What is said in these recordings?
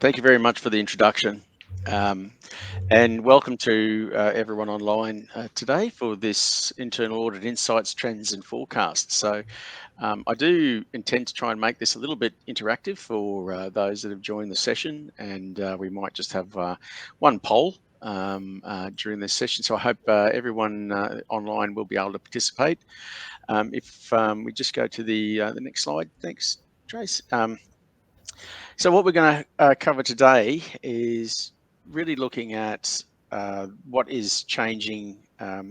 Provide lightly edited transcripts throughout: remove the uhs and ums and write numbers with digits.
Thank you very much for the introduction. And welcome to everyone online today for this Internal Audit Insights, Trends and Forecasts. So I do intend to try and make this a little bit interactive for those that have joined the session, and we might just have one poll during this session. So I hope everyone online will be able to participate. If we just go to the next slide. Thanks, Trace. So what we're going to cover today is really looking at what is changing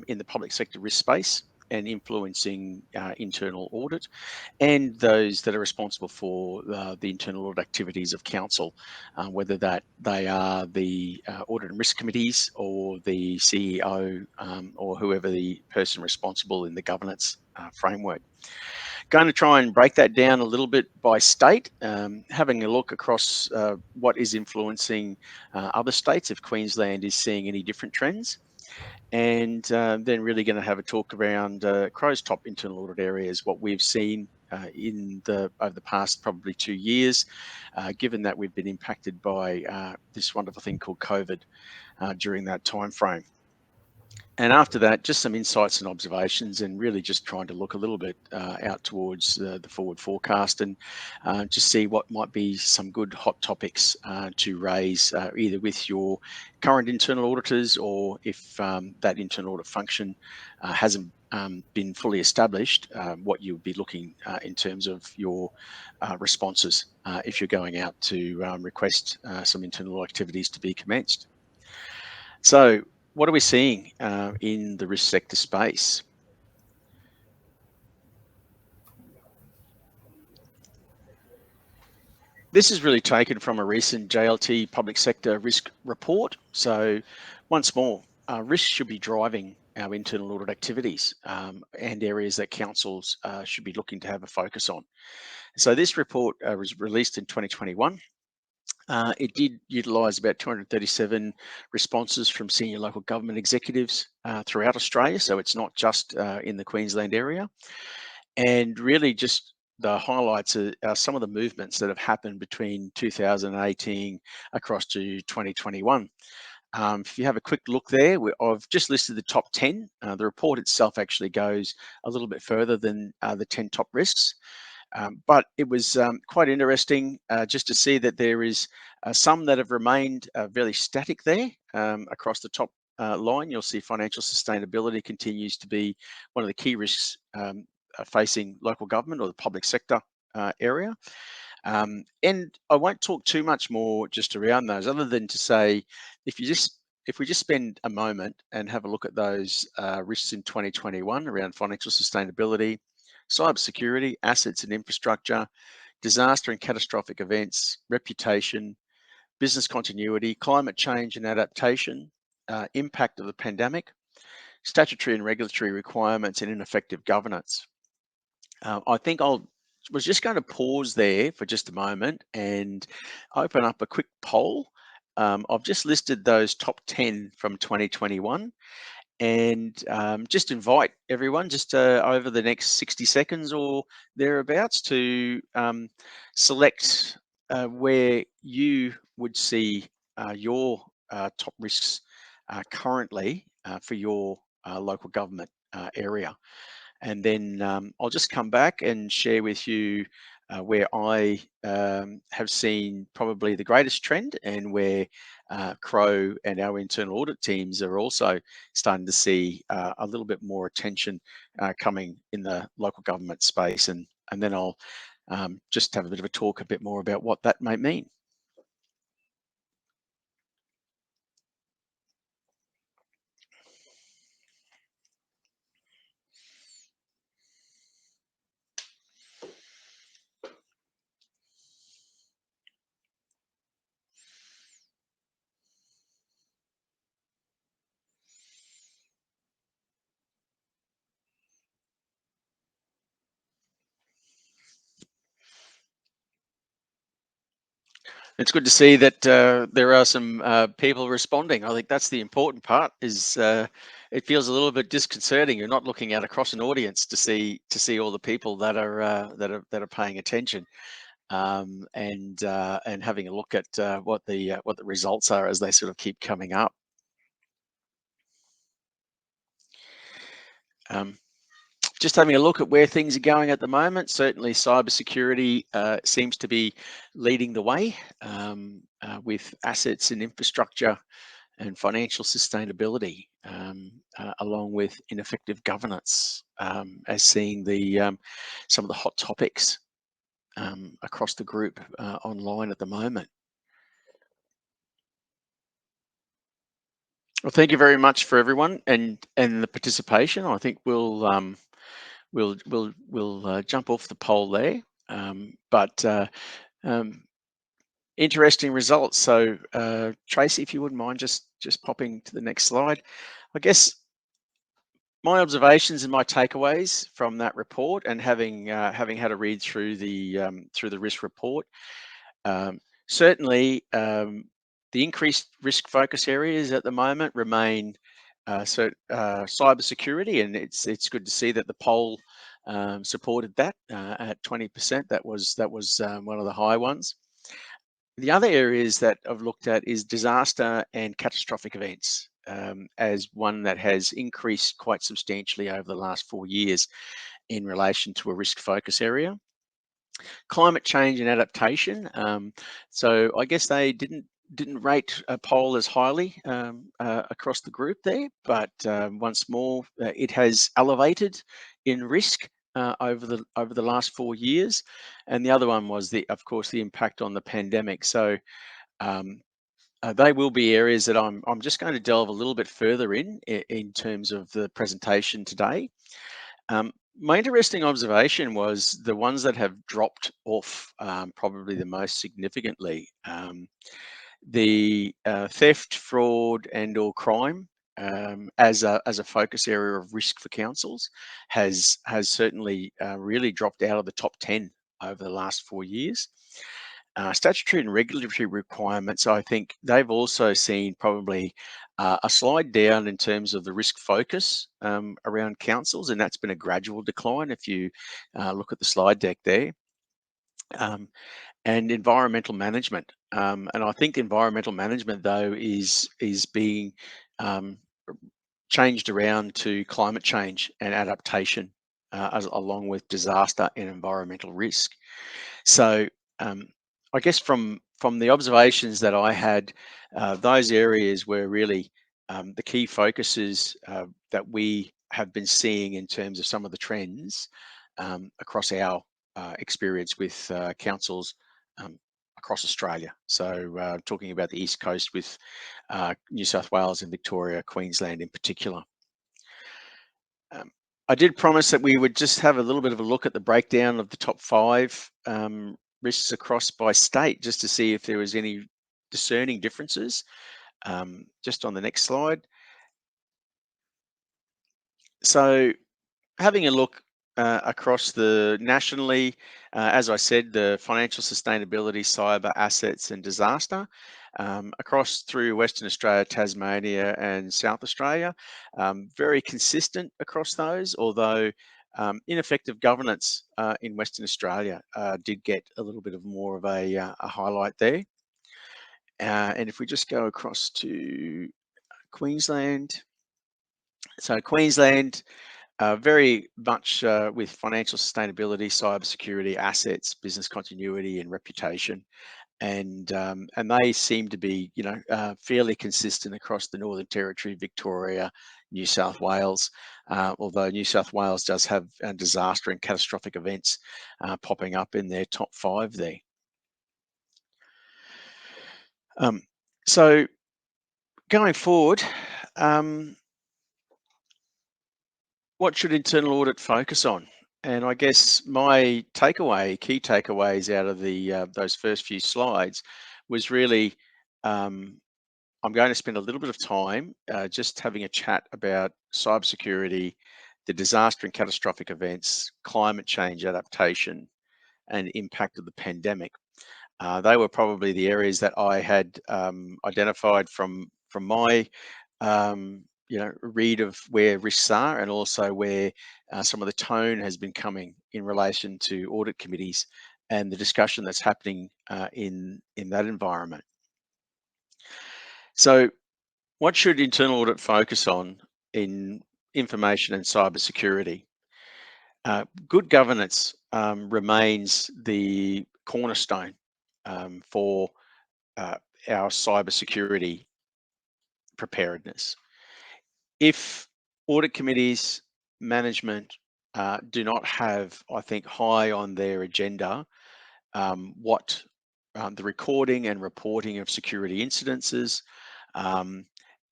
in the public sector risk space and influencing internal audit and those that are responsible for the internal audit activities of council, whether that they are the audit and risk committees or the CEO or whoever the person responsible in the governance framework. Going to try and break that down a little bit by state, having a look across what is influencing other states, if Queensland is seeing any different trends, and then really going to have a talk around Crowe's top internal audit areas, what we've seen over the past probably 2 years, given that we've been impacted by this wonderful thing called COVID during that time frame. And after that, just some insights and observations, and really just trying to look a little bit out towards the forward forecast and just see what might be some good hot topics to raise either with your current internal auditors, or if that internal audit function hasn't been fully established, what you would be looking in terms of your responses if you're going out to request some internal activities to be commenced. So what are we seeing in the risk sector space? This is really taken from a recent JLT public sector risk report. So once more, risk should be driving our internal audit activities and areas that councils should be looking to have a focus on. So this report was released in 2021. It did utilise about 237 responses from senior local government executives throughout Australia, so it's not just in the Queensland area. And really just the highlights are some of the movements that have happened between 2018 across to 2021. If you have a quick look there, I've just listed the top 10. The report itself actually goes a little bit further than the 10 top risks. But it was quite interesting just to see that there is some that have remained very static there across the top line. You'll see financial sustainability continues to be one of the key risks facing local government or the public sector area. And I won't talk too much more just around those, other than to say, if we just spend a moment and have a look at those risks in 2021 around financial sustainability, cybersecurity, assets and infrastructure, disaster and catastrophic events, reputation, business continuity, climate change and adaptation, impact of the pandemic, statutory and regulatory requirements, and ineffective governance. I think was just going to pause there for just a moment and open up a quick poll. I've just listed those top 10 from 2021. And just invite everyone just over the next 60 seconds or thereabouts to select where you would see your top risks currently for your local government area. And then I'll just come back and share with you where I have seen probably the greatest trend, and where Crowe and our internal audit teams are also starting to see a little bit more attention coming in the local government space. And then I'll just have a bit of a talk a bit more about what that may mean. It's good to see that there are some people responding. I think that's the important part. Is it feels a little bit disconcerting. You're not looking out across an audience to see all the people that are paying attention. and having a look at what the results are as they sort of keep coming up. Um, just having a look at where things are going at the moment. Certainly, cybersecurity seems to be leading the way with assets and infrastructure and financial sustainability, along with ineffective governance, as seeing some of the hot topics across the group online at the moment. Well, thank you very much for everyone and the participation. I think we'll jump off the poll there, but um, interesting results. So, Tracy, if you wouldn't mind just popping to the next slide, I guess my observations and my takeaways from that report, and having had a read through the risk report. Certainly, the increased risk focus areas at the moment remain cybersecurity, and it's good to see that the poll supported that at 20%. That was one of the high ones. The other areas that I've looked at is disaster and catastrophic events, as one that has increased quite substantially over the last 4 years in relation to a risk focus area. Climate change and adaptation. So I guess they didn't rate a poll as highly across the group there, but once more, it has elevated in risk over the last 4 years. And the other one was of course, the impact on the pandemic. So um, they will be areas that I'm just going to delve a little bit further in terms of the presentation today. My interesting observation was the ones that have dropped off probably the most significantly. The theft, fraud, and/or crime as a focus area of risk for councils has certainly really dropped out of the top 10 over the last 4 years. Statutory and regulatory requirements, I think they've also seen probably a slide down in terms of the risk focus around councils, and that's been a gradual decline if you look at the slide deck there. Um, and environmental management, and I think environmental management though is being um, changed around to climate change and adaptation, along with disaster and environmental risk. So I guess from the observations that I had, those areas were really the key focuses that we have been seeing in terms of some of the trends across our experience with councils um, across Australia. So talking about the East Coast with New South Wales and Victoria, Queensland in particular. Um, I did promise that we would just have a little bit of a look at the breakdown of the top five risks across by state, just to see if there was any discerning differences. Just on the next slide. So having a look across the nationally, as I said, the financial sustainability, cyber assets and disaster across through Western Australia, Tasmania and South Australia, very consistent across those, although ineffective governance in Western Australia did get a little bit of more of a highlight there. And if we just go across to Queensland, so Queensland, very much with financial sustainability, cybersecurity, assets, business continuity, and reputation, and they seem to be, fairly consistent across the Northern Territory, Victoria, New South Wales. Although New South Wales does have disaster and catastrophic events popping up in their top five there. So going forward. What should internal audit focus on? And I guess my key takeaways out of those first few slides was really, I'm going to spend a little bit of time just having a chat about cybersecurity, the disaster and catastrophic events, climate change adaptation, and impact of the pandemic. They were probably the areas that I had identified from my read of where risks are, and also where some of the tone has been coming in relation to audit committees and the discussion that's happening in that environment. So, what should internal audit focus on in information and cybersecurity? Good governance remains the cornerstone for uh, our cybersecurity preparedness. If audit committees, management do not have, I think, high on their agenda what the recording and reporting of security incidences, um,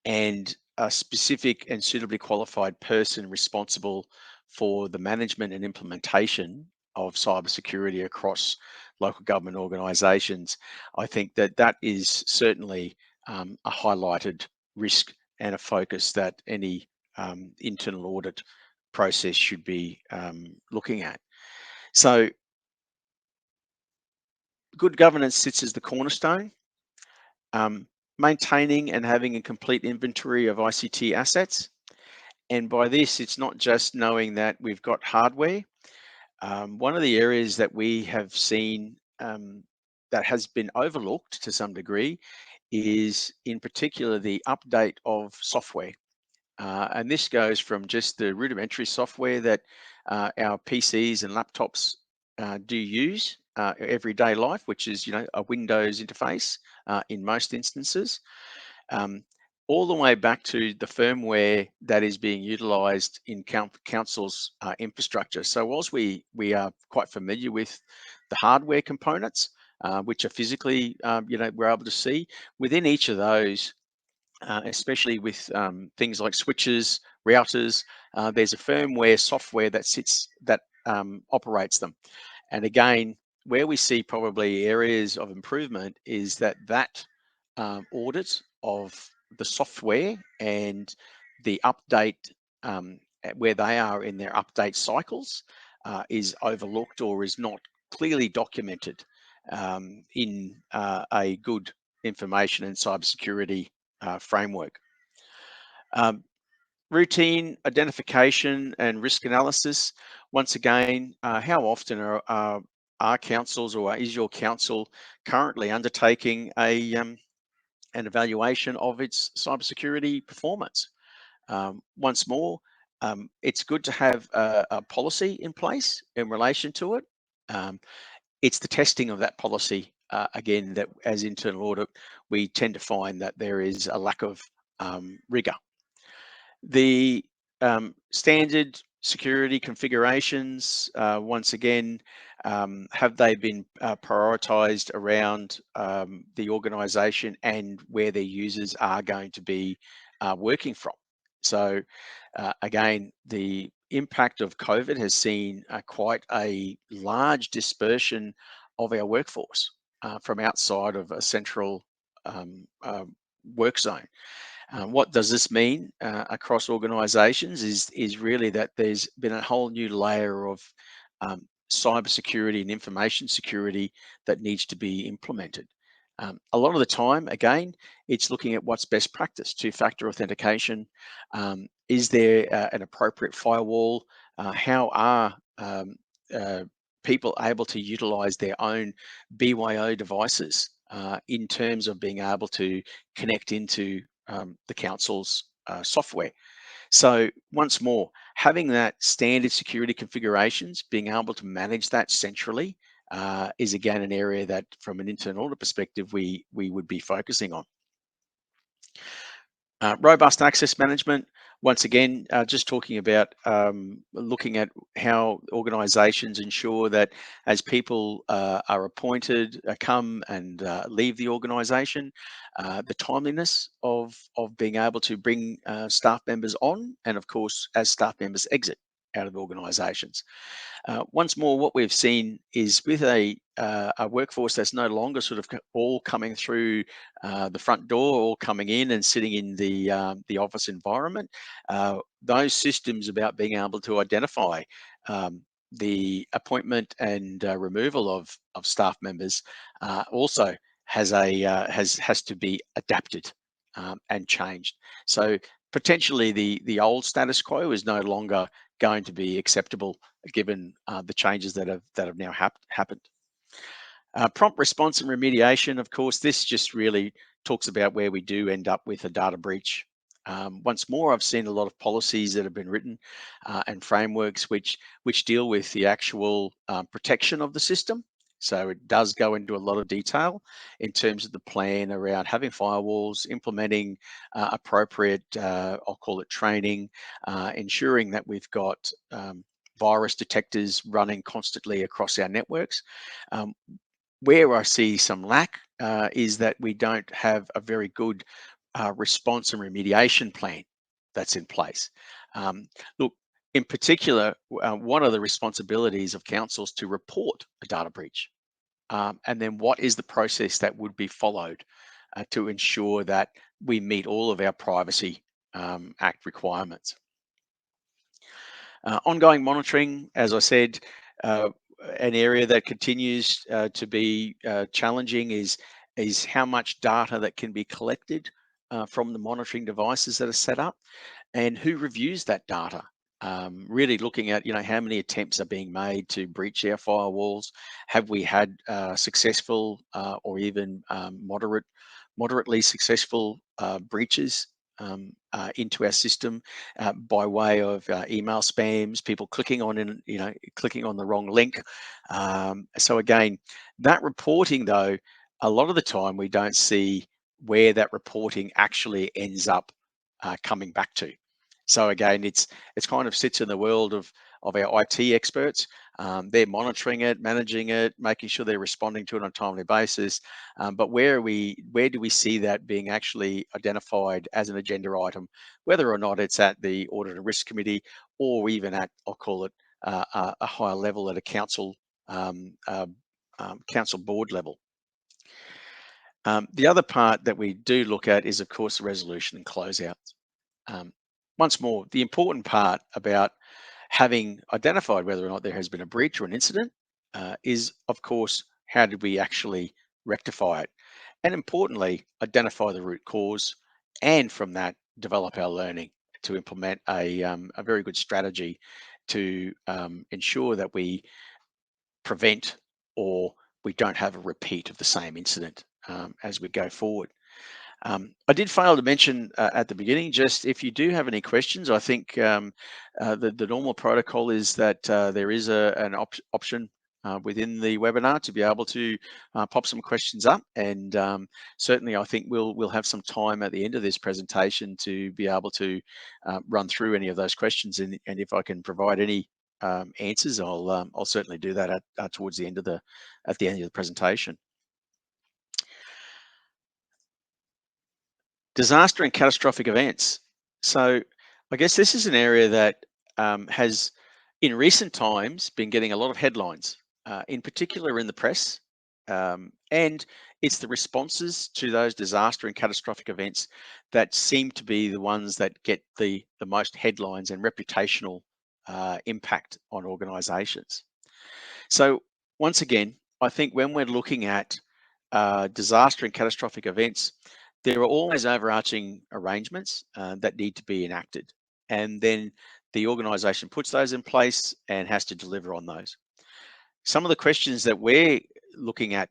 and a specific and suitably qualified person responsible for the management and implementation of cybersecurity across local government organisations. I think that that is certainly a highlighted risk and a focus that any internal audit process should be looking at. So good governance sits as the cornerstone. Um, Maintaining and having a complete inventory of ICT assets. And by this, it's not just knowing that we've got hardware. One of the areas that we have seen that has been overlooked to some degree is, in particular, the update of software. And this goes from just the rudimentary software that our PCs and laptops do use everyday life, which is, a Windows interface in most instances, um, all the way back to the firmware that is being utilised in council's infrastructure. So whilst we are quite familiar with the hardware components, which are physically, we're able to see within each of those, especially with things like switches, routers, there's a firmware software that sits that operates them. And again, where we see probably areas of improvement is that audit of the software and the update where they are in their update cycles is overlooked or is not clearly documented in a good information and cybersecurity framework. Um, Routine identification and risk analysis. Once again, how often are councils or is your council currently undertaking an evaluation of its cybersecurity performance? Once more, it's good to have a policy in place in relation to it. Um, it's the testing of that policy, again, that as internal audit, we tend to find that there is a lack of rigor. The standard security configurations, once again, have they been prioritized around the organization and where their users are going to be working from? So again, the impact of COVID has seen quite a large dispersion of our workforce from outside of a central work zone. What does this mean across organisations is really that there's been a whole new layer of cybersecurity and information security that needs to be implemented. A lot of the time, again, it's looking at what's best practice. Two-factor authentication. Is there an appropriate firewall? How are people able to utilise their own BYO devices in terms of being able to connect into the council's software? So once more, having that standard security configurations, being able to manage that centrally is again an area that from an internal audit perspective, we would be focusing on. Robust access management, once again, just talking about looking at how organisations ensure that as people are appointed, come and leave the organisation, the timeliness of being able to bring staff members on, and of course, as staff members exit out of organisations. Once more, what we've seen is with a workforce that's no longer sort of all coming through the front door, all coming in and sitting in the office environment. Those systems about being able to identify the appointment and removal of staff members also has to be adapted and changed. So potentially the old status quo is no longer going to be acceptable given the changes that have now happened. Prompt response and remediation, of course, this just really talks about where we do end up with a data breach. Once more, I've seen a lot of policies that have been written and frameworks which deal with the actual protection of the system. So it does go into a lot of detail in terms of the plan around having firewalls, implementing appropriate, I'll call it training, ensuring that we've got virus detectors running constantly across our networks. Um, where I see some lack is that we don't have a very good response and remediation plan that's in place. Um, Look, in particular, one of the responsibilities of councils to report a data breach, and then what is the process that would be followed to ensure that we meet all of our Privacy Act requirements. Ongoing monitoring, as I said, uh, an area that continues to be challenging is how much data that can be collected from the monitoring devices that are set up, and who reviews that data. Really looking at, how many attempts are being made to breach our firewalls. Have we had successful or even moderately successful breaches into our system by way of email spams, people clicking on clicking on the wrong link. So again, that reporting though, a lot of the time we don't see where that reporting actually ends up coming back to. So again, it's kind of sits in the world of our IT experts. They're monitoring it, managing it, making sure they're responding to it on a timely basis. But where do we see that being actually identified as an agenda item, whether or not it's at the Audit and Risk Committee or even at, I'll call it, a higher level at a um, uh, council board level. The other part that we do look at is, of course, the resolution and closeouts. Um, Once more, the important part about having identified whether or not there has been a breach or an incident is, of course, how did we actually rectify it? And importantly, identify the root cause, and from that, develop our learning to implement a very good strategy to ensure that we prevent or we don't have a repeat of the same incident as we go forward. I did fail to mention at the beginning, just if you do have any questions, I think the normal protocol is that there is an option within the webinar to be able to pop some questions up. And certainly I think we'll have some time at the end of this presentation to be able to run through any of those questions. And if I can provide any answers, I'll certainly do that towards the end of the presentation. Disaster and catastrophic events. So I guess this is an area that has, in recent times, been getting a lot of headlines, in particular in the press. And it's the responses to those disaster and catastrophic events that seem to be the ones that get the most headlines and reputational impact on organizations. So once again, I think when we're looking at disaster and catastrophic events, there are always overarching arrangements that need to be enacted. And then the organization puts those in place and has to deliver on those. Some of the questions that we're looking at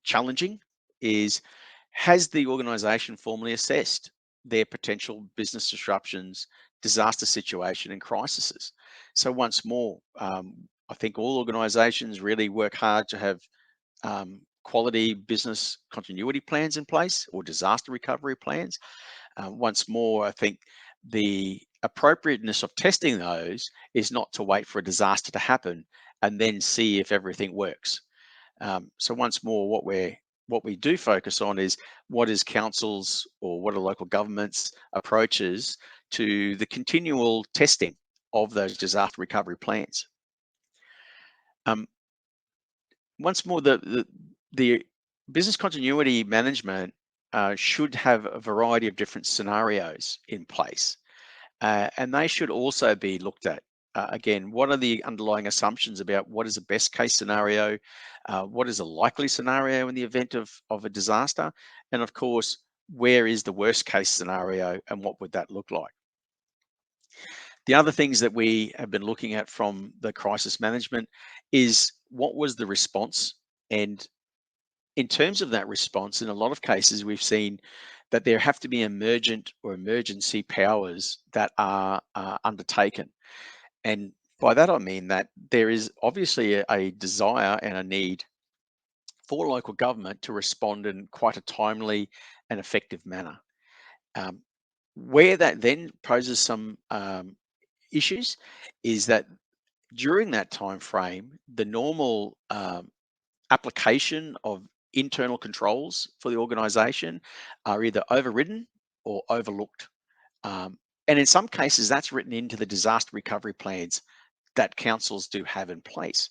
challenging is, has the organization formally assessed their potential business disruptions, disaster situation and crises? So once more, I think all organizations really work hard to have quality business continuity plans in place or disaster recovery plans. Once more, I think the appropriateness of testing those is not to wait for a disaster to happen and then see if everything works. So once more, what we do focus on is what is councils or what are local governments' approaches to the continual testing of those disaster recovery plans. Once more, the business continuity management should have a variety of different scenarios in place, and they should also be looked at. Again, what are the underlying assumptions about what is the best case scenario? What is a likely scenario in the event of a disaster? And of course, where is the worst case scenario and what would that look like? The other things that we have been looking at from the crisis management is what was the response? And in terms of that response, in a lot of cases, we've seen that there have to be emergent or emergency powers that are undertaken. And by that, I mean that there is obviously a desire and a need for local government to respond in quite a timely and effective manner. Um, where that then poses some issues is that during that time frame, the normal application of internal controls for the organisation are either overridden or overlooked. And in some cases, that's written into the disaster recovery plans that councils do have in place.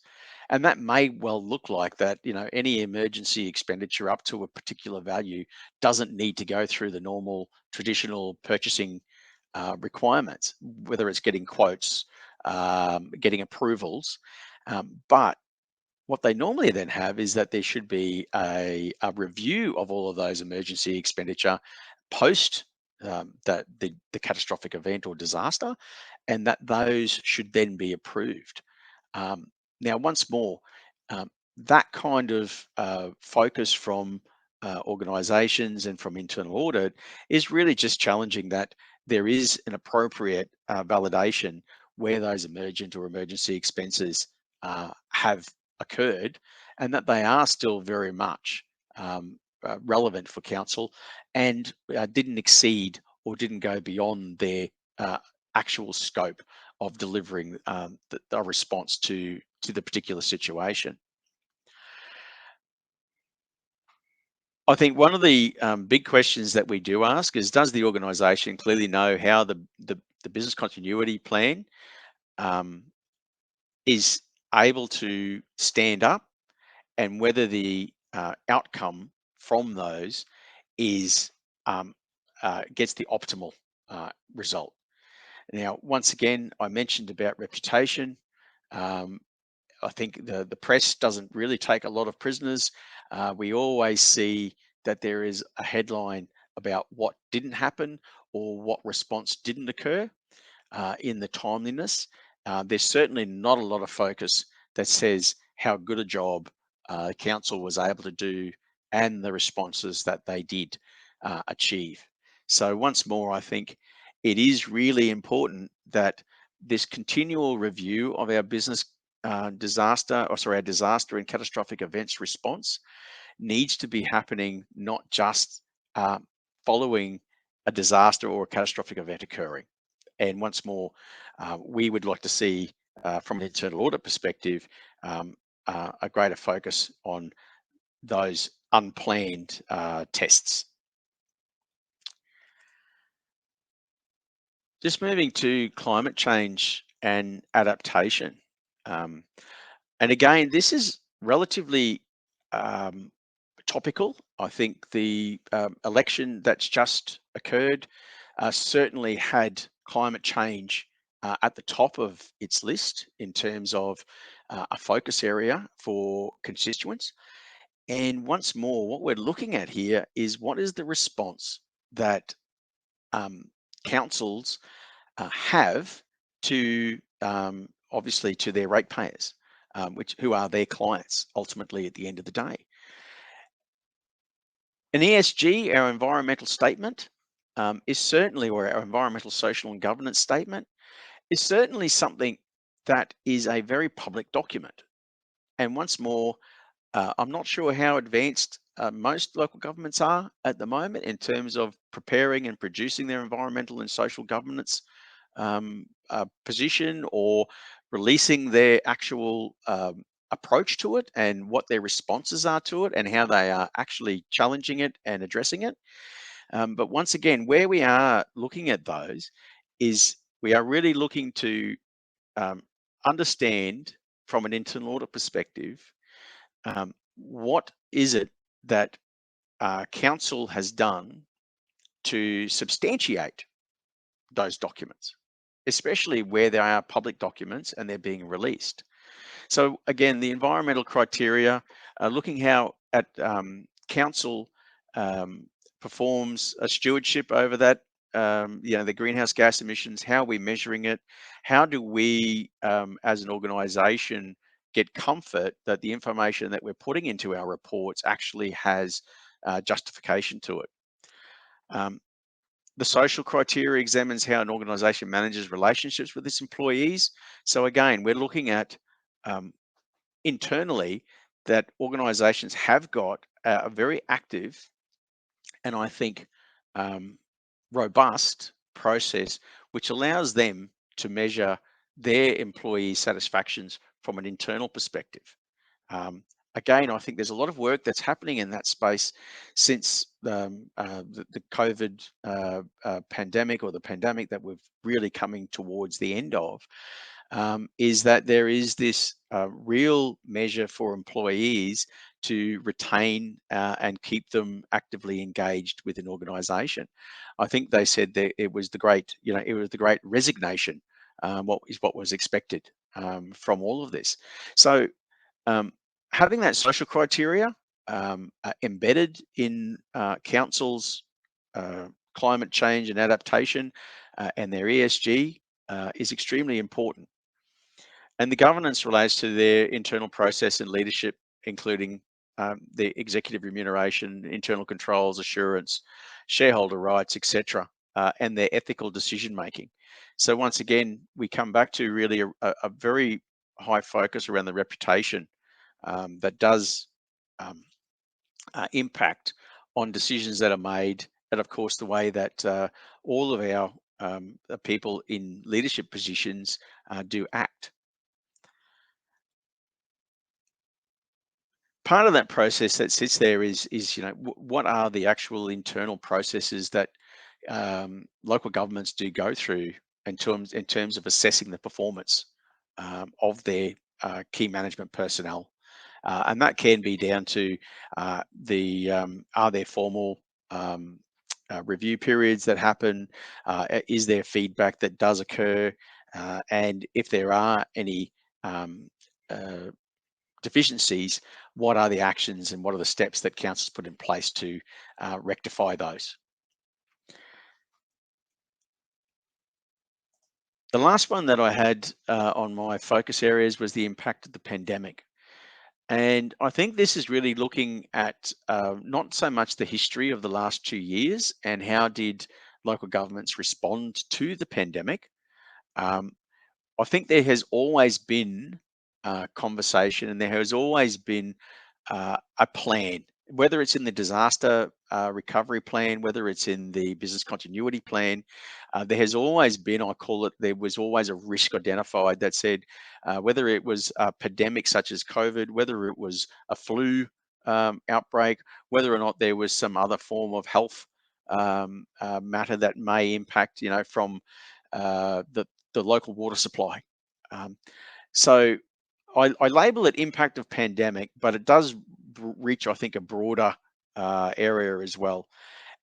And that may well look like that, any emergency expenditure up to a particular value doesn't need to go through the normal traditional purchasing requirements, whether it's getting quotes, getting approvals. But what they normally then have is that there should be a review of all of those emergency expenditure post the catastrophic event or disaster, and that those should then be approved. Um, Now, once more, um, that kind of focus from organisations and from internal audit is really just challenging that there is an appropriate validation where those emergent or emergency expenses have occurred, and that they are still very much relevant for council and didn't exceed or didn't go beyond their uh, actual scope of delivering the response to the particular situation. I think one of the big questions that we do ask is, does the organisation clearly know how the business continuity plan um, is able to stand up, and whether the outcome from those is gets the optimal result. Now, once again, I mentioned about reputation. Um, I think the press doesn't really take a lot of prisoners. We always see that there is a headline about what didn't happen or what response didn't occur in the timeliness. There's certainly not a lot of focus that says how good a job council was able to do and the responses that they did achieve. So once more, I think it is really important that this continual review of our business our disaster and catastrophic events response needs to be happening not just following a disaster or a catastrophic event occurring. And once more, we would like to see, from an internal audit perspective, a greater focus on those unplanned tests. Just moving to climate change and adaptation. Um, and again, this is relatively um, topical. I think the election that's just occurred certainly had climate change at the top of its list in terms of a focus area for constituents. And once more, what we're looking at here is what is the response that um, councils have to obviously to their ratepayers, who are their clients ultimately at the end of the day. An ESG, our environmental statement, is certainly, or our environmental, social, and governance statement, is certainly something that is a very public document. And once more, I'm not sure how advanced most local governments are at the moment in terms of preparing and producing their environmental and social governance position, or releasing their actual approach to it and what their responses are to it and how they are actually challenging it and addressing it. But once again, where we are looking at those is we are really looking to understand from an internal audit perspective, what is it that council has done to substantiate those documents, especially where they are public documents and they're being released. So again, the environmental criteria, looking how at council performs a stewardship over that, the greenhouse gas emissions, how are we measuring it? How do we, as an organisation, get comfort that the information that we're putting into our reports actually has justification to it. Um, the social criteria examines how an organisation manages relationships with its employees. So again, we're looking at um, internally that organisations have got a very active and I think um, robust process which allows them to measure their employee satisfactions from an internal perspective. Um, Again, I think there's a lot of work that's happening in that space since the COVID pandemic, or the pandemic that we've really coming towards the end of, is that there is this real measure for employees to retain and keep them actively engaged with an organisation. I think they said that it was the great, it was the great resignation. What was expected from all of this. So um, having that social criteria embedded in councils' climate change and adaptation and their ESG is extremely important. And the governance relates to their internal process and leadership, including the executive remuneration, internal controls, assurance, shareholder rights, etc., and their ethical decision making. So once again, we come back to really a very high focus around the reputation that does um, impact on decisions that are made, and of course the way that all of our people in leadership positions do act. Part of that process that sits there is what are the actual internal processes that local governments do go through in terms of assessing the performance of their key management personnel. And that can be down to are there formal review periods that happen? Is there feedback that does occur? And if there are any um, uh, deficiencies, what are the actions and what are the steps that councils put in place to rectify those? The last one that I had on my focus areas was the impact of the pandemic. And I think this is really looking at not so much the history of the last 2 years and how did local governments respond to the pandemic. Um, I think there has always been conversation and there has always been a plan, whether it's in the disaster recovery plan, whether it's in the business continuity plan. There has always been, I call it, there was always a risk identified that said whether it was a pandemic such as COVID, whether it was a flu outbreak, whether or not there was some other form of health matter that may impact, from the local water supply. Um, so I label it impact of pandemic, but it does reach, I think, a broader area as well.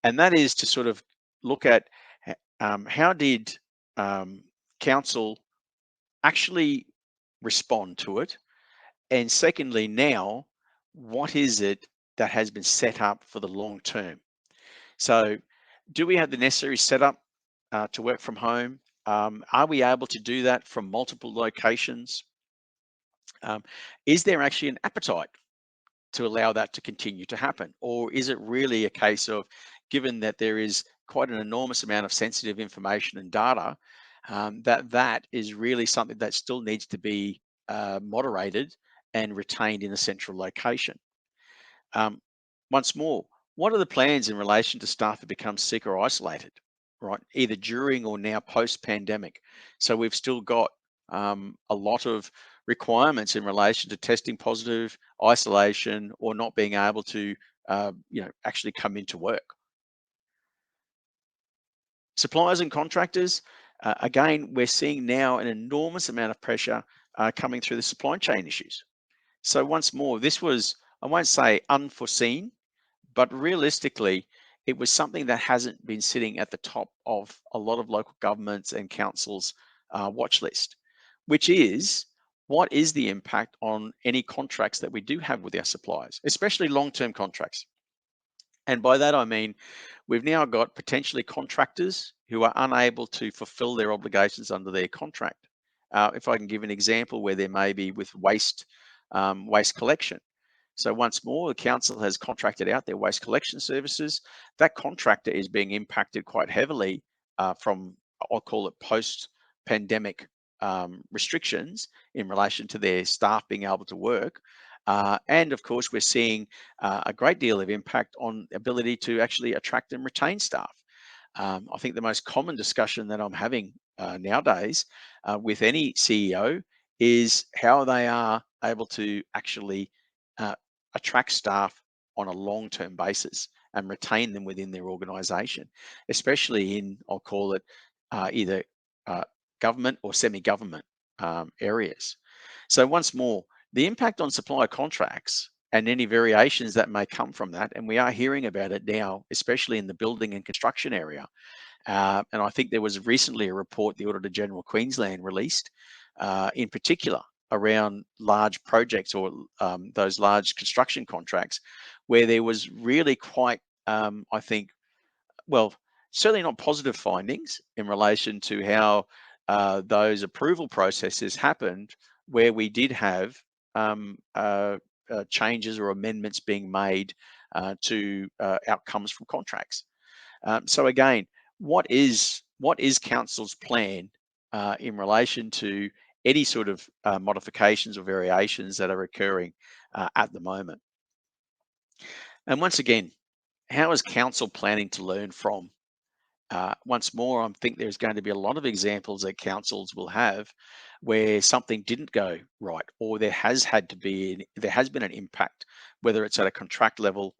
And that is to sort of look at how did um, council actually respond to it? And secondly, now, what is it that has been set up for the long term? So, do we have the necessary setup to work from home? Are we able to do that from multiple locations? Um, is there actually an appetite to allow that to continue to happen? Or is it really a case of, given that there is quite an enormous amount of sensitive information and data, that is really something that still needs to be moderated and retained in a central location? Um, Once more, what are the plans in relation to staff who become sick or isolated, right? Either during or now post-pandemic. So we've still got a lot of requirements in relation to testing positive, isolation, or not being able to, actually come into work. Suppliers and contractors, again, we're seeing now an enormous amount of pressure coming through the supply chain issues. So once more, this was, I won't say unforeseen, but realistically, it was something that hasn't been sitting at the top of a lot of local governments and councils' watch list, which is what is the impact on any contracts that we do have with our suppliers, especially long-term contracts. And by that, I mean, we've now got potentially contractors who are unable to fulfill their obligations under their contract. if I can give an example where there may be with waste collection. So once more, the council has contracted out their waste collection services. That contractor is being impacted quite heavily from, I'll call it post-pandemic restrictions in relation to their staff being able to work. And of course, we're seeing a great deal of impact on ability to actually attract and retain staff. I think the most common discussion that I'm having nowadays with any CEO is how they are able to actually uh, attract staff on a long-term basis and retain them within their organisation, especially in, I'll call it, either uh, government or semi-government areas. So once more, the impact on supplier contracts and any variations that may come from that, and we are hearing about it now, especially in the building and construction area. And I think there was recently a report the Auditor General Queensland released, in particular around large projects or those large construction contracts, where there was really quite, I think, well, certainly not positive findings in relation to how those approval processes happened, where we did have changes or amendments being made to outcomes from contracts. So again, what is council's plan in relation to any sort of modifications or variations that are occurring at the moment? And once again, how is council planning to learn from? Once more, I think there's going to be a lot of examples that councils will have where something didn't go right, or there has been an impact, whether it's at a contractor level,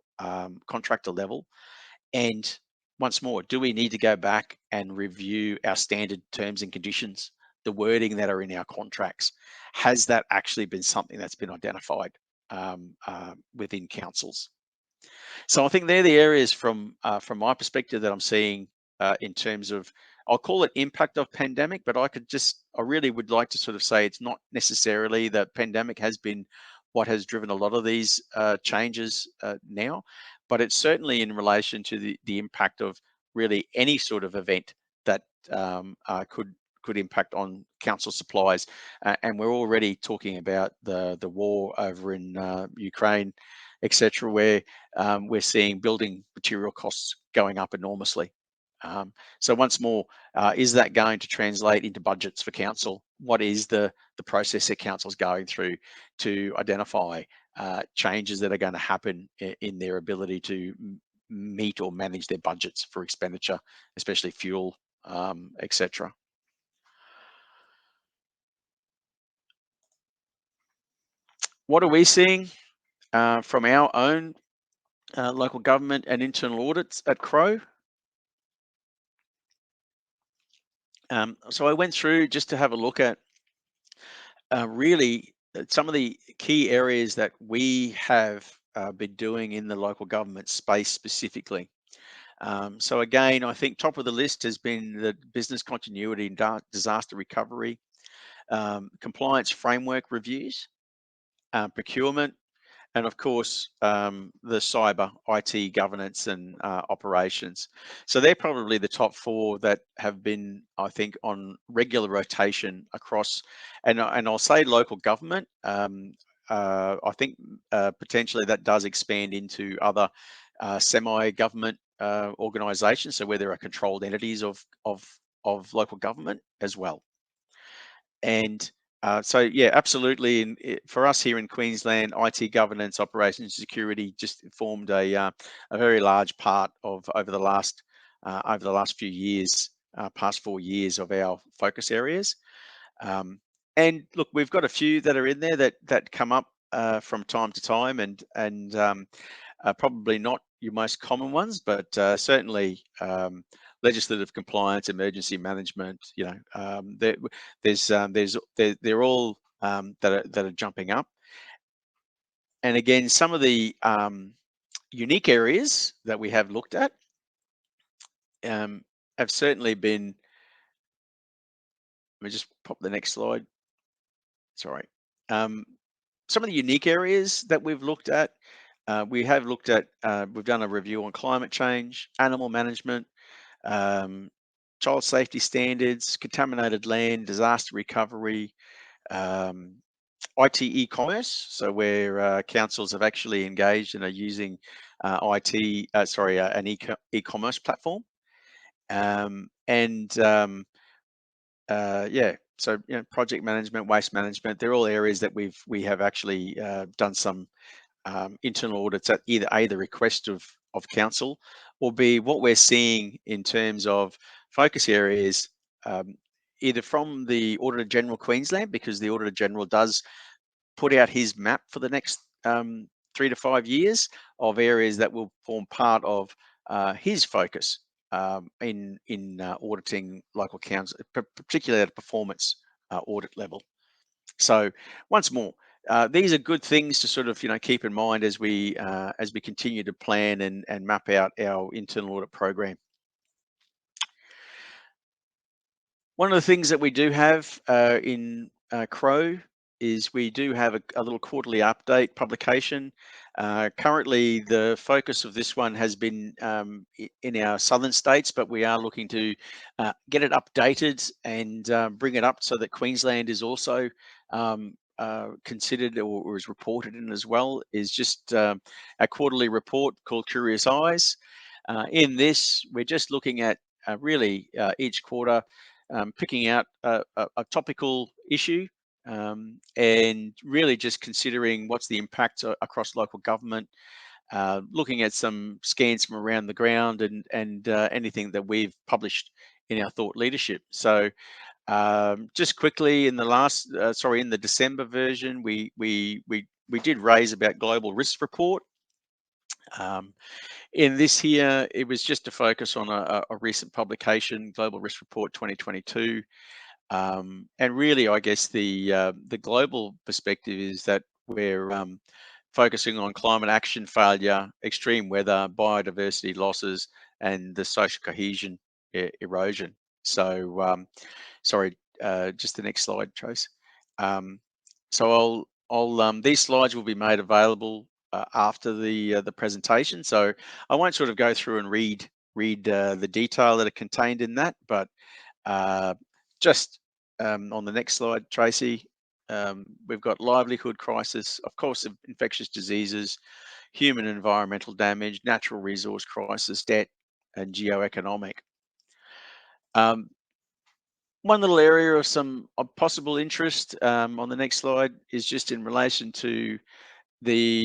and once more, do we need to go back and review our standard terms and conditions, the wording that are in our contracts? Has that actually been something that's been identified within councils? So I think they're the areas from my perspective that I'm seeing in terms of, I'll call it impact of pandemic, but I really would like to sort of say it's not necessarily that pandemic has been what has driven a lot of these changes now, but it's certainly in relation to the impact of really any sort of event that could impact on council supplies. And we're already talking about the war over in Ukraine, etc., where we're seeing building material costs going up enormously. So once more, is that going to translate into budgets for council? What is the process that council's going through to identify changes that are going to happen in their ability to meet or manage their budgets for expenditure, especially fuel, etc. What are we seeing from our own local government and internal audits at Crowe? So I went through just to have a look at really some of the key areas that we have been doing in the local government space specifically. So again, I think top of the list has been the business continuity and disaster recovery, compliance framework reviews, procurement, and of course, the cyber IT governance and operations. So they're probably the top four that have been, I think, on regular rotation across, and I'll say local government. I think potentially that does expand into other semi-government organisations, so where there are controlled entities of local government as well. And so, yeah, absolutely. And for us here in Queensland, IT governance, operations, security just formed a very large part of over the last few years, past 4 years of our focus areas. And look, we've got a few that are in there that come up from time to time, and probably not your most common ones, but certainly legislative compliance, emergency management. They're all that are jumping up. And again, some of the unique areas that we have looked at um, have certainly been. Let me just pop the next slide. Sorry. Um, some of the unique areas that we've looked at. We've done a review on climate change, animal management, um, child safety standards, contaminated land, disaster recovery, um, IT e-commerce, so where councils have actually engaged and are using an e-commerce platform, and yeah, so project management, waste management, they're all areas that we have actually done some internal audits at either A, the request of council, or B, what we're seeing in terms of focus areas, either from the Auditor General Queensland, because the Auditor General does put out his map for the next 3 to 5 years of areas that will form part of his focus in auditing local councils, particularly at a performance audit level. So once more, these are good things to sort of keep in mind as we continue to plan and map out our internal audit program. One of the things that we do have in Crowe is we do have a little quarterly update publication. Currently, the focus of this one has been in our southern states, but we are looking to get it updated and bring it up so that Queensland is also considered or is reported in as well. Is just a quarterly report called Curious Eyes. In this, we're just looking at really each quarter, picking out a topical issue and really just considering what's the impact across local government, looking at some scans from around the ground and anything that we've published in our thought leadership. So just quickly, in the December version, we did raise about global risk report. In this here, it was just to focus on a recent publication, Global Risk Report 2022. And really, I guess the global perspective is that we're focusing on climate action failure, extreme weather, biodiversity losses, and the social cohesion erosion. So, sorry, just the next slide, Trace. So these slides will be made available after the presentation. So I won't sort of go through and read the detail that are contained in that, but just on the next slide, Tracy, we've got livelihood crisis, of course, of infectious diseases, human and environmental damage, natural resource crisis, debt, and geoeconomic. One little area of some possible interest on the next slide is just in relation to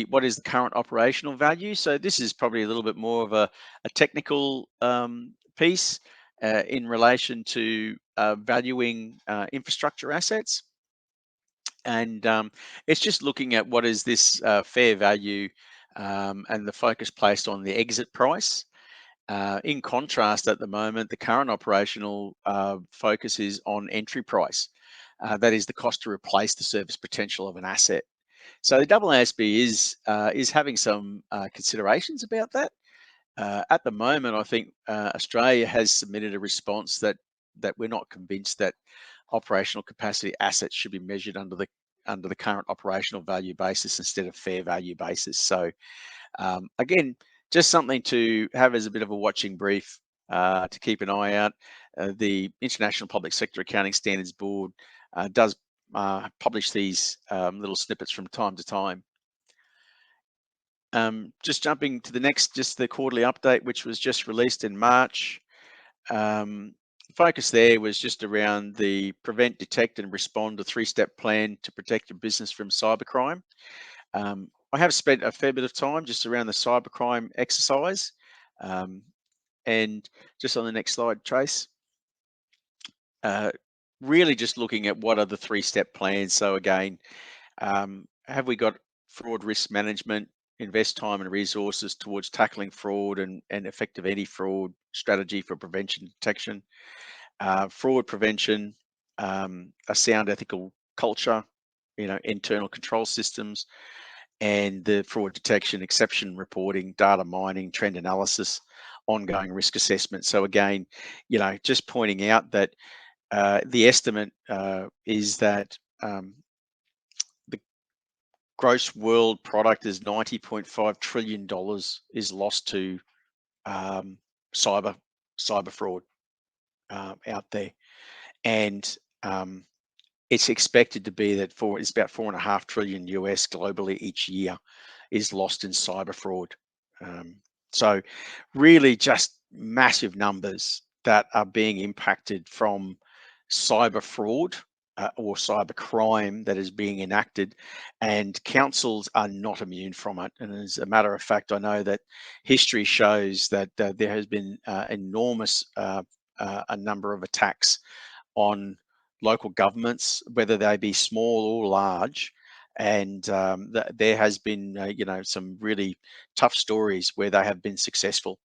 what is the current operational value. So this is probably a little bit more of a technical piece in relation to valuing infrastructure assets. And it's just looking at what is this fair value and the focus placed on the exit price. In contrast, at the moment, the current operational focus is on entry price. That is the cost to replace the service potential of an asset. So the AASB is having some considerations about that. At the moment, I think Australia has submitted a response that we're not convinced that operational capacity assets should be measured under the current operational value basis instead of fair value basis. So again, just something to have as a bit of a watching brief to keep an eye out. The International Public Sector Accounting Standards Board does publish these little snippets from time to time. Just jumping to the next, just the quarterly update, which was just released in March. Focus there was just around the prevent, detect, and respond a 3-step plan to protect your business from cybercrime. I have spent a fair bit of time just around the cybercrime exercise. And just on the next slide, Trace, really just looking at what are the 3-step plans. So again, have we got fraud risk management, invest time and resources towards tackling fraud and effective anti-fraud strategy for prevention and detection, fraud prevention, a sound ethical culture, internal control systems, and the fraud detection, exception reporting, data mining, trend analysis, ongoing risk assessment. So again, just pointing out that the estimate is that the gross world product is $90.5 trillion is lost to cyber fraud. out there, and it's expected to be that it's about $4.5 trillion US globally each year is lost in cyber fraud. So really just massive numbers that are being impacted from cyber fraud or cyber crime that is being enacted, and councils are not immune from it. And as a matter of fact, I know that history shows that there has been enormous a number of attacks on local governments, whether they be small or large. And there has been, some really tough stories where they have been successful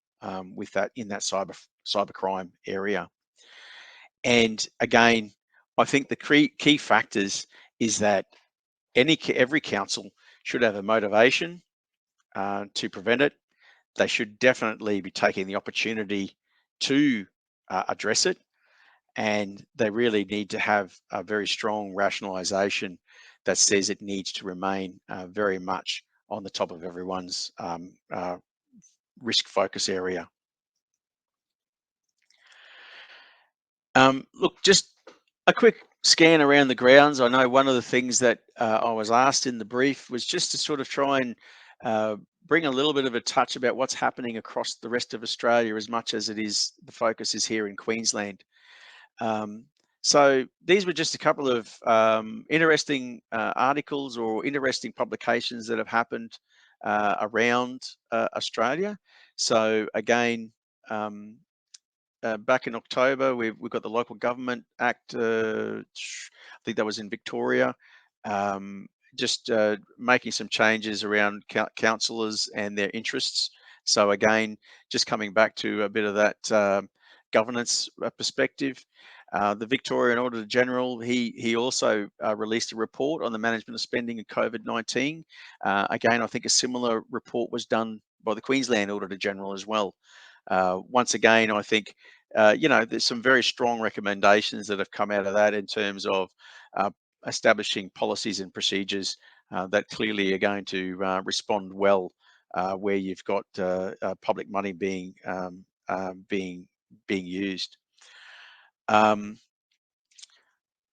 with that in that cyber crime area. And again, I think the key factors is that every council should have a motivation to prevent it. They should definitely be taking the opportunity to address it, and they really need to have a very strong rationalisation that says it needs to remain very much on the top of everyone's risk focus area. Look, just a quick scan around the grounds. I know one of the things that I was asked in the brief was just to sort of try and bring a little bit of a touch about what's happening across the rest of Australia, as much as it is the focus is here in Queensland. So these were just a couple of interesting articles or interesting publications that have happened around Australia. So again, back in October, we've got the Local Government Act. I think that was in Victoria. Just making some changes around councillors and their interests. So again, just coming back to a bit of that governance perspective. The Victorian Auditor General, he also released a report on the management of spending in COVID-19. Again, I think a similar report was done by the Queensland Auditor General as well. Once again, I think there's some very strong recommendations that have come out of that in terms of establishing policies and procedures that clearly are going to respond well where you've got public money being used.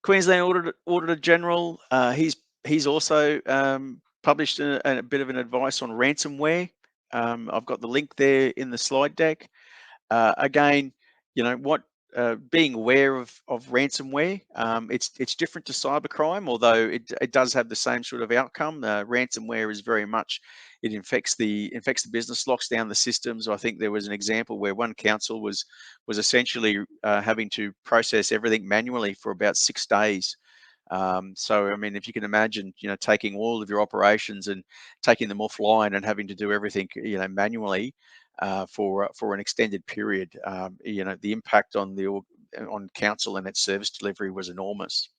Queensland Auditor General, he's also published a bit of an advice on ransomware. I've got the link there in the slide deck. Again, being aware of ransomware, it's different to cybercrime, although it does have the same sort of outcome. Ransomware is very much, it infects the business, locks down the systems. I think there was an example where one council was essentially having to process everything manually for about 6 days. So, I mean, if you can imagine, taking all of your operations and taking them offline and having to do everything, manually for an extended period, the impact on council and its service delivery was enormous.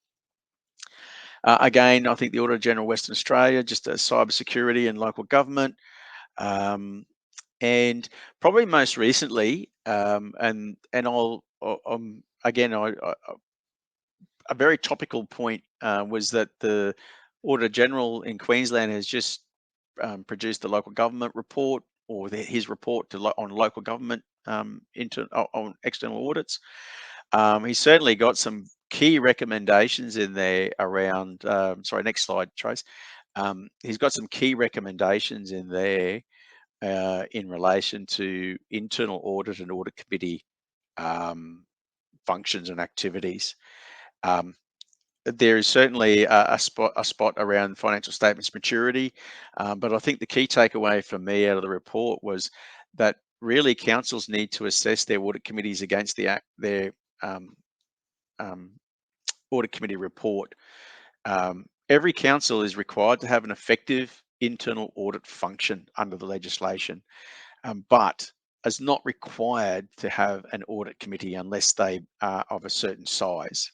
Again, I think the Auditor General Western Australia, just cyber security and local government, and probably most recently, and I'll again, a very topical point was that the Auditor General in Queensland has just produced the local government report, or his report on local government on external audits. He's certainly got some key recommendations in there around. Sorry, next slide, Trace. He's got some key recommendations in there in relation to internal audit and audit committee functions and activities. There is certainly a spot around financial statements maturity, but I think the key takeaway for me out of the report was that really councils need to assess their audit committees against their audit committee report. Every council is required to have an effective internal audit function under the legislation, but is not required to have an audit committee unless they are of a certain size.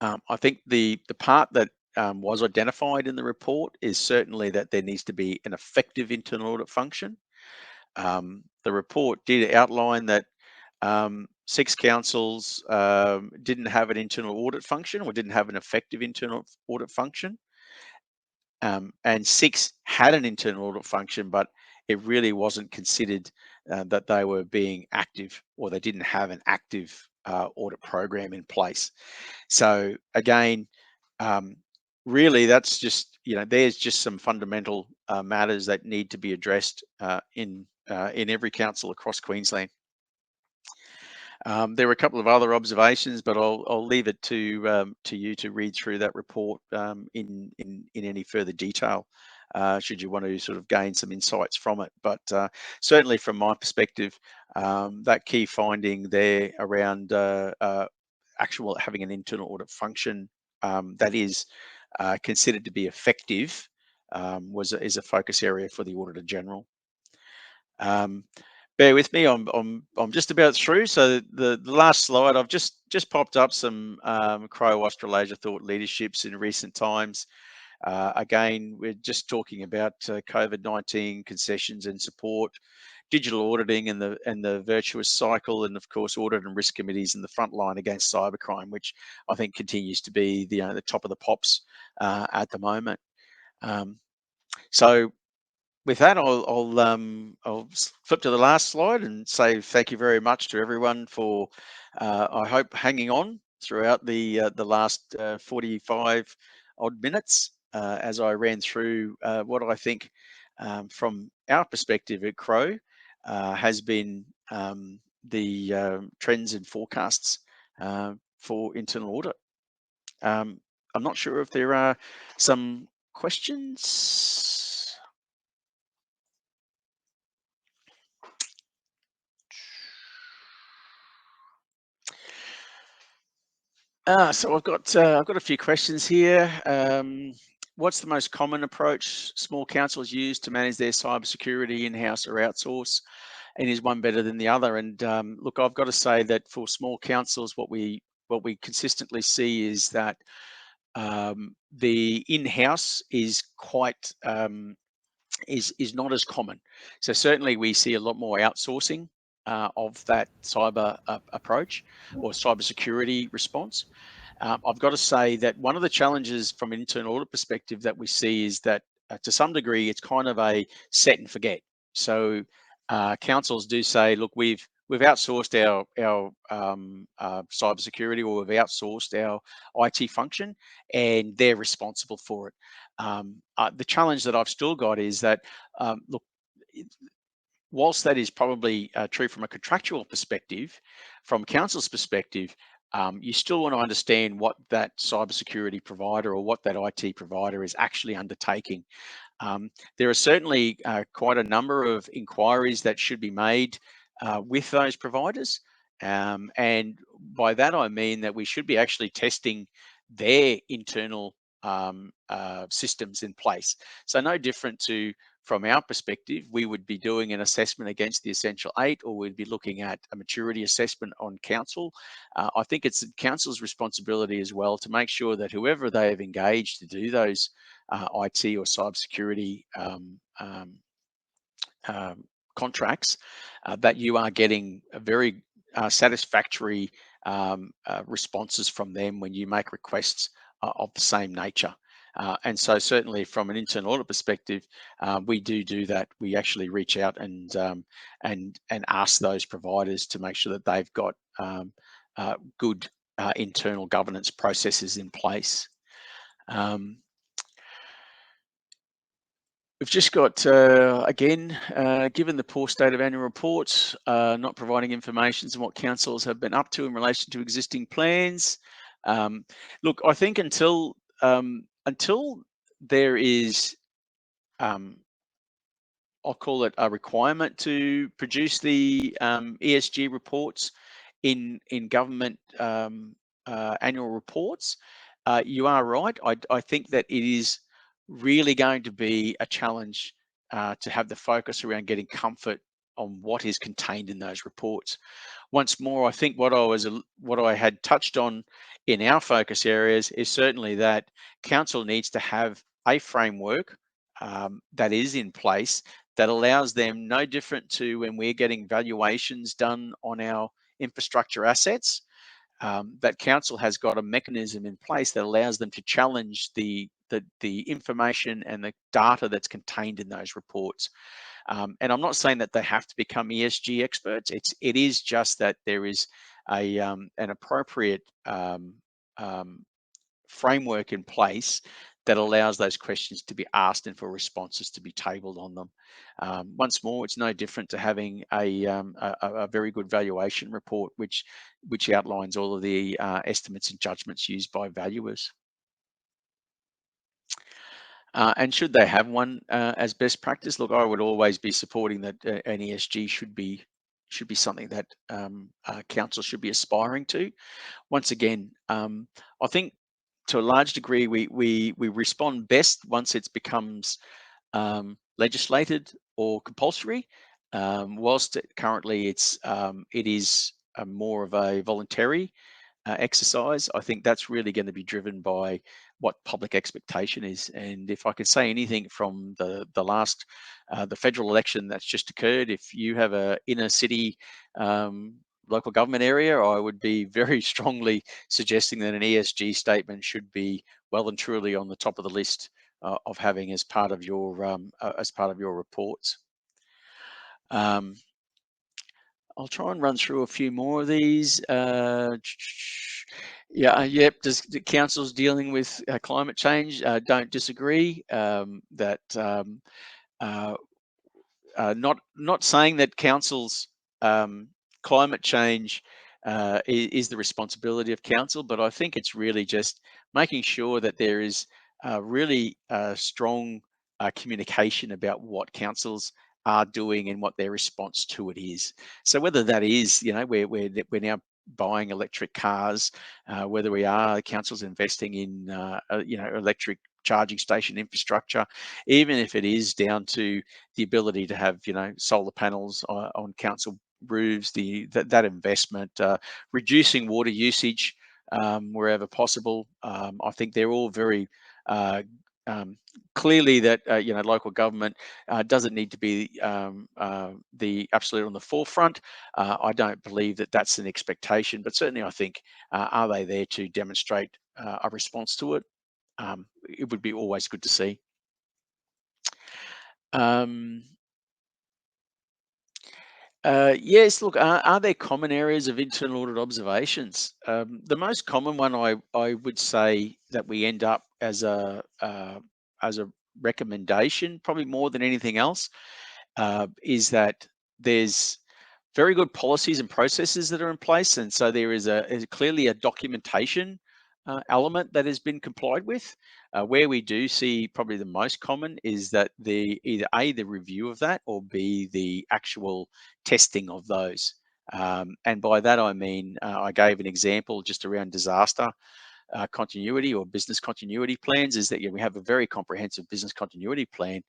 I think the part that was identified in the report is certainly that there needs to be an effective internal audit function. The report did outline that 6 councils didn't have an internal audit function or didn't have an effective internal audit function, and 6 had an internal audit function, but it really wasn't considered that they were being active, or they didn't have an active audit program in place. So again, really, that's just, there's just some fundamental matters that need to be addressed in every council across Queensland. There were a couple of other observations, but I'll leave it to you to read through that report in any further detail, should you want to sort of gain some insights from it. But certainly from my perspective, that key finding there around actual having an internal audit function that is considered to be effective is a focus area for the Auditor General. Bear with me, I'm just about through. So the last slide, I've just popped up some Crowe Australasia thought leaderships in recent times. Again, we're just talking about COVID-19 concessions and support, digital auditing and the virtuous cycle, and of course audit and risk committees in the front line against cybercrime, which I think continues to be the top of the pops at the moment. So with that, I'll flip to the last slide and say thank you very much to everyone for I hope hanging on throughout the last 45 odd minutes as I ran through what I think from our perspective at Crowe has been the trends and forecasts for internal audit. I'm not sure if there are some questions. So I've got a few questions here. What's the most common approach small councils use to manage their cybersecurity in-house or outsource? And is one better than the other? And look, I've got to say that for small councils, what we consistently see is that the in-house is quite is not as common. So certainly we see a lot more outsourcing of that cyber approach or cybersecurity response. I've got to say that one of the challenges from an internal audit perspective that we see is that to some degree it's kind of a set and forget. So councils do say, look, we've outsourced our cybersecurity, or we've outsourced our IT function, and they're responsible for it. The challenge that I've still got is that look, whilst that is probably true from a contractual perspective, from council's perspective, you still want to understand what that cybersecurity provider or what that IT provider is actually undertaking. There are certainly quite a number of inquiries that should be made with those providers. And by that, I mean that we should be actually testing their internal systems in place. So no different to, from our perspective, we would be doing an assessment against the Essential 8, or we'd be looking at a maturity assessment on council. I think it's council's responsibility as well to make sure that whoever they have engaged to do those IT or cybersecurity contracts, that you are getting a very satisfactory responses from them when you make requests of the same nature. And so certainly from an internal audit perspective, we do that. We actually reach out and ask those providers to make sure that they've got good internal governance processes in place. We've just got, again, given the poor state of annual reports, not providing information on what councils have been up to in relation to existing plans. Look, I think until there is, I'll call it a requirement to produce the ESG reports in government annual reports, you are right. I think that it is really going to be a challenge to have the focus around getting comfort on what is contained in those reports. Once more, I think what I had touched on in our focus areas is certainly that council needs to have a framework that is in place that allows them, no different to when we're getting valuations done on our infrastructure assets, that council has got a mechanism in place that allows them to challenge the information and the data that's contained in those reports. And I'm not saying that they have to become ESG experts. It is just that there is an appropriate framework in place that allows those questions to be asked and for responses to be tabled on them. Once more, it's no different to having a very good valuation report, which outlines all of the estimates and judgments used by valuers. And should they have one as best practice? Look, I would always be supporting that an ESG should be something that council should be aspiring to. Once again, I think to a large degree we respond best once it becomes legislated or compulsory. Whilst currently it is more of a voluntary exercise, I think that's really going to be driven by what public expectation is. And if I can say anything from the last the federal election that's just occurred, if you have a inner city local government area, I would be very strongly suggesting that an ESG statement should be well and truly on the top of the list of having as part of your reports. I'll try and run through a few more of these. Yep. Does the council's dealing with climate change? Don't disagree. Not saying that council's climate change is the responsibility of council, but I think it's really just making sure that there is really strong communication about what councils are doing and what their response to it is. So whether that is, we're now buying electric cars, whether we are councils investing in, electric charging station infrastructure, even if it is down to the ability to have, solar panels on council roofs, that investment, reducing water usage wherever possible. I think they're all very clearly that local government doesn't need to be the absolute on the forefront. I don't believe that that's an expectation, but certainly I think are they there to demonstrate a response to it? It would be always good to see. Um, yes, look, are there common areas of internal audit observations? The most common one I would say that we end up as a recommendation, probably more than anything else, is that there's very good policies and processes that are in place, and so there is clearly a documentation element that has been complied with. Where we do see probably the most common is that either A, the review of that, or B, the actual testing of those. And by that I mean, I gave an example just around disaster continuity or business continuity plans, is that we have a very comprehensive business continuity plan.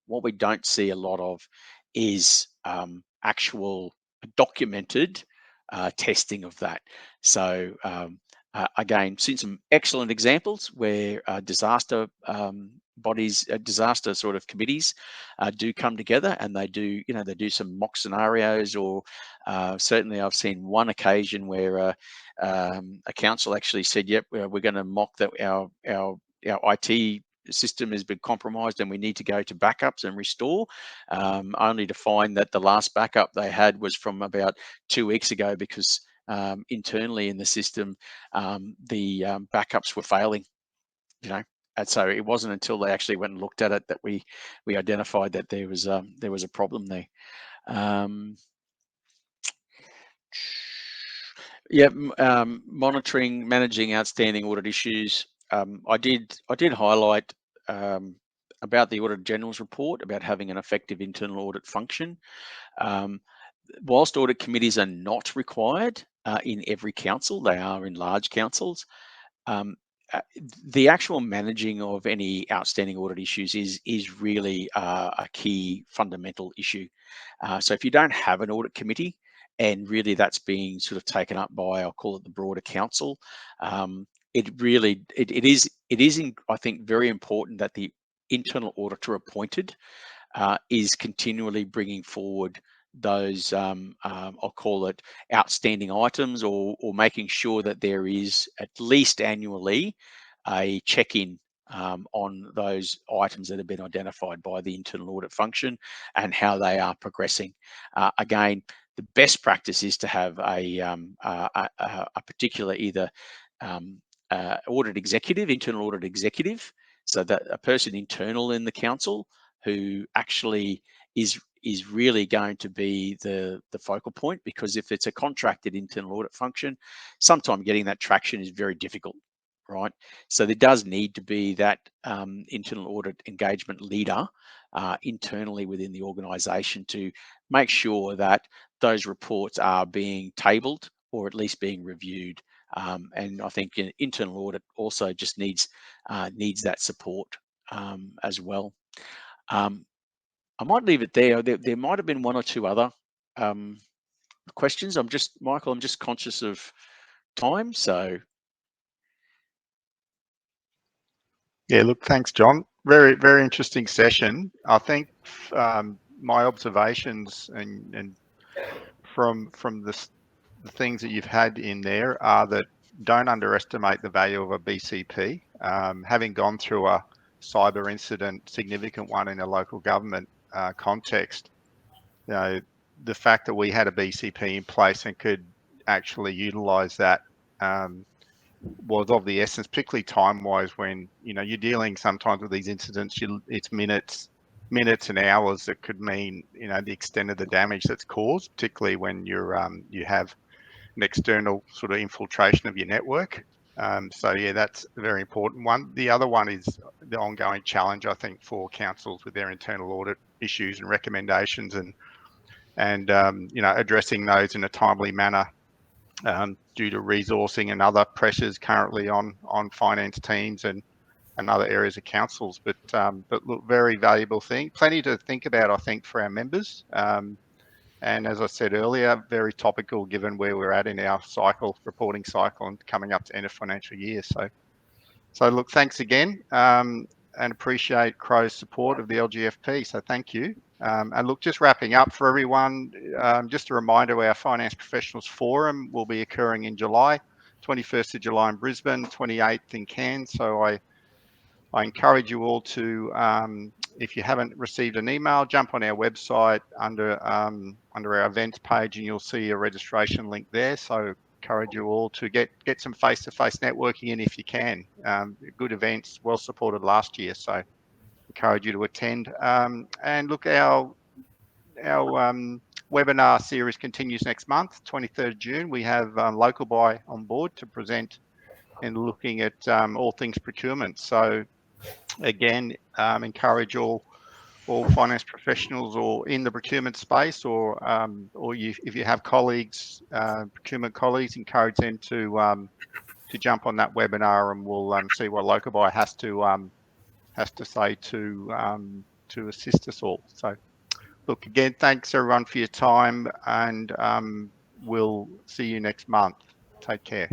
What we don't see a lot of is actual documented testing of that. So again, seen some excellent examples where disaster bodies, disaster sort of committees do come together, and they do some mock scenarios, or certainly I've seen one occasion where a council actually said, "Yep, we're going to mock that our IT system has been compromised and we need to go to backups and restore," only to find that the last backup they had was from about 2 weeks ago, because internally in the system the backups were failing. You know, and so it wasn't until they actually went and looked at it that we identified that there was a problem there. Um, Yeah, monitoring, managing outstanding audit issues. I did highlight um, about the Auditor General's report about having an effective internal audit function. Um, Whilst audit committees are not required in every council, they are in large councils. Um, uh, the actual managing of any outstanding audit issues is really a key fundamental issue. So if you don't have an audit committee, and really that's being sort of taken up by, I'll call it the broader council, I think very important that the internal auditor appointed is continually bringing forward those, I'll call it outstanding items, or making sure that there is at least annually a check-in on those items that have been identified by the internal audit function and how they are progressing. Again, the best practice is to have a particular either audit executive, internal audit executive, so that a person internal in the council who actually is really going to be the focal point, because if it's a contracted internal audit function, sometimes getting that traction is very difficult, right? So there does need to be that internal audit engagement leader internally within the organisation to make sure that those reports are being tabled or at least being reviewed. And I think an internal audit also just needs that support as well. I might leave it there. There might have been one or two other questions. Michael, I'm just conscious of time, so. Yeah, look, thanks, John. Very, very interesting session. I think my observations and from the things that you've had in there are that don't underestimate the value of a BCP. Having gone through a cyber incident, significant one in a local government context, you know, the fact that we had a BCP in place and could actually utilise that was of the essence, particularly time-wise, when you're dealing sometimes with these incidents. It's minutes and hours that could mean the extent of the damage that's caused, particularly when you have an external sort of infiltration of your network. So yeah, that's a very important one. The other one is the ongoing challenge, I think, for councils with their internal audit issues and recommendations, and addressing those in a timely manner. Due to resourcing and other pressures currently on finance teams and other areas of councils, but look, very valuable thing. Plenty to think about, I think, for our members. And as I said earlier, very topical given where we're at in our reporting cycle, and coming up to end of financial year. So look, thanks again, and appreciate Crowe's support of the LGFP. So thank you. And look, just wrapping up for everyone, just a reminder, our Finance Professionals Forum will be occurring in July, 21st of July in Brisbane, 28th in Cairns. So I encourage you all to, if you haven't received an email, jump on our website under our events page, and you'll see a registration link there. So encourage you all to get some face-to-face networking in if you can. Good events, well supported last year, so encourage you to attend. And look, our webinar series continues next month, 23rd June. We have Local Buy on board to present and looking at all things procurement. So again, encourage all finance professionals or in the procurement space, or if you have colleagues, procurement colleagues, encourage them to jump on that webinar, and we'll see what Local Buy has to say to assist us all. So look, again, thanks everyone for your time, and we'll see you next month. Take care.